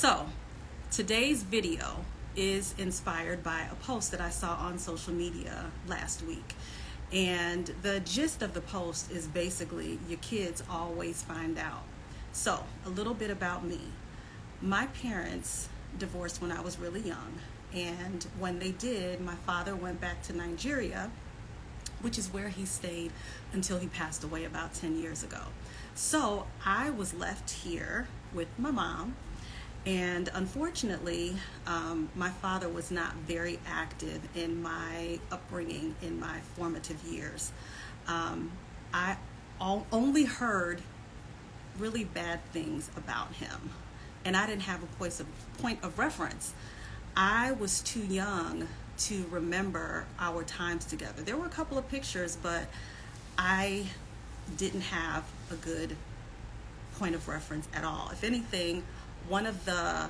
So, today's video is inspired by a post that I saw on social media last week. And the gist of the post is basically your kids always find out. So, a little bit about me. My parents divorced when I was really young. And when they did, my father went back to Nigeria, which is where he stayed until he passed away about 10 years ago. So I was left here with my mom. And unfortunately, my father was not very active in my upbringing, in my formative years. I only heard really bad things about him, and I didn't have a point of reference. I was too young to remember our times together. There were a couple of pictures, but I didn't have a good point of reference at all. If anything, one of the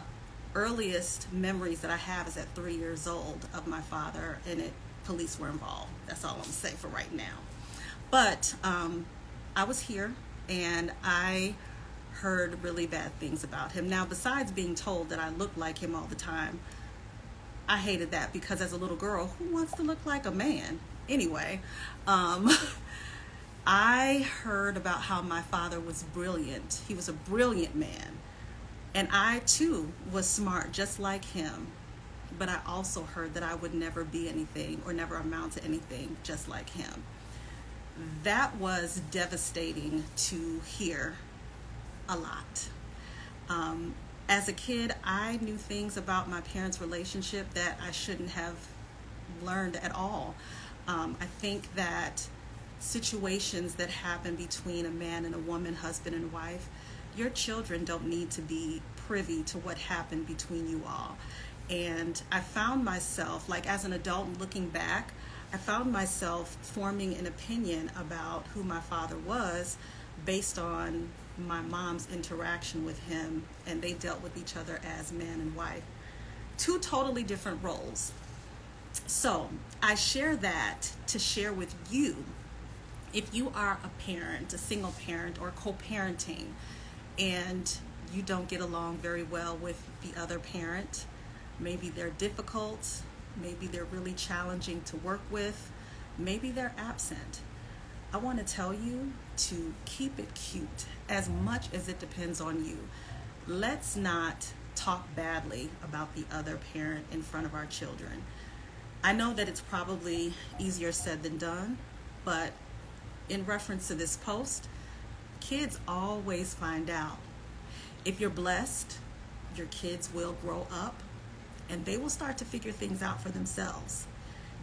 earliest memories that I have is at 3 years old of my father, and police were involved. That's all I'm gonna say for right now. But I was here, and I heard really bad things about him. Now, besides being told that I looked like him all the time, I hated that, because as a little girl, who wants to look like a man? Anyway, I heard about how my father was brilliant. He was a brilliant man. And I, too, was smart, just like him. But I also heard that I would never be anything or never amount to anything just like him. That was devastating to hear a lot. As a kid, I knew things about my parents' relationship that I shouldn't have learned at all. I think that situations that happen between a man and a woman, husband and wife, your children don't need to be privy to what happened between you all. And I found myself, like as an adult looking back, I found myself forming an opinion about who my father was based on my mom's interaction with him, and they dealt with each other as man and wife. Two totally different roles. So I share that to share with you, if you are a parent, a single parent, or co-parenting, and you don't get along very well with the other parent, maybe they're difficult, maybe they're really challenging to work with, maybe they're absent, I want to tell you to keep it cute as much as it depends on you. Let's not talk badly about the other parent in front of our children. I know that it's probably easier said than done, but in reference to this post, kids always find out. If you're blessed, your kids will grow up and they will start to figure things out for themselves.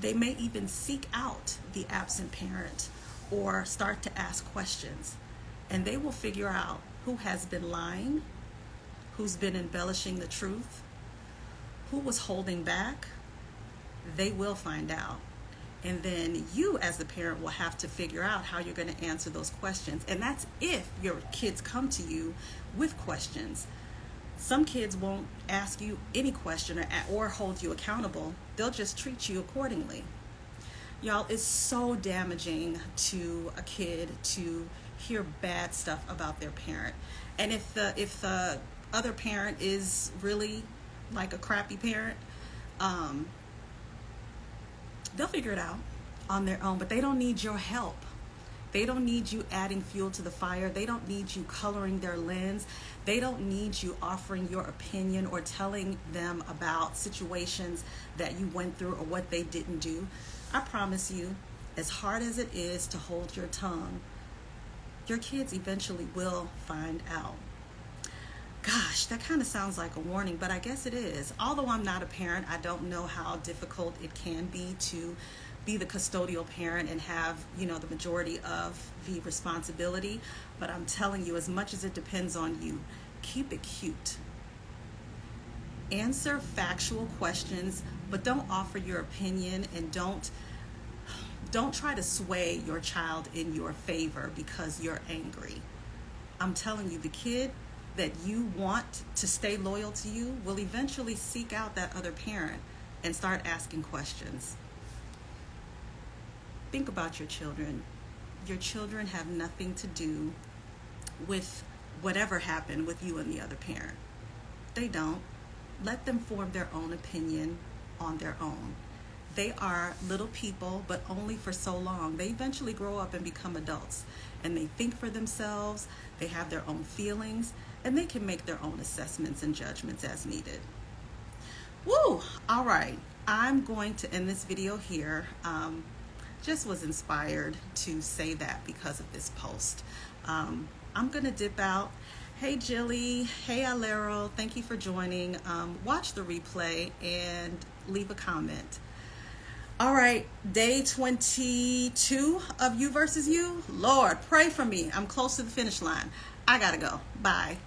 They may even seek out the absent parent or start to ask questions, and they will figure out who has been lying, who's been embellishing the truth, who was holding back. They will find out. And then you as the parent will have to figure out how you're going to answer those questions. And that's if your kids come to you with questions. Some kids won't ask you any question or hold you accountable. They'll just treat you accordingly. Y'all, it's so damaging to a kid to hear bad stuff about their parent. And if the other parent is really like a crappy parent, they'll figure it out on their own, but they don't need your help. They don't need you adding fuel to the fire. They don't need you coloring their lens. They don't need you offering your opinion or telling them about situations that you went through or what they didn't do. I promise you, as hard as it is to hold your tongue, your kids eventually will find out. Gosh, that kind of sounds like a warning, but I guess it is. Although I'm not a parent, I don't know how difficult it can be to be the custodial parent and have, the majority of the responsibility. But I'm telling you, as much as it depends on you, keep it cute. Answer factual questions, but don't offer your opinion, and don't try to sway your child in your favor because you're angry. I'm telling you, the kid that you want to stay loyal to you will eventually seek out that other parent and start asking questions. Think about your children. Your children have nothing to do with whatever happened with you and the other parent. They don't. Let them form their own opinion on their own. They are little people, but only for so long. They eventually grow up and become adults, and they think for themselves, they have their own feelings, and they can make their own assessments and judgments as needed. Woo! All right, I'm going to end this video here. Just was inspired to say that because of this post. I'm going to dip out. Hey Jilly, hey Alero, thank you for joining. Watch the replay and leave a comment. All right, day 22 of You versus You. Lord, pray for me. I'm close to the finish line. I gotta go. Bye.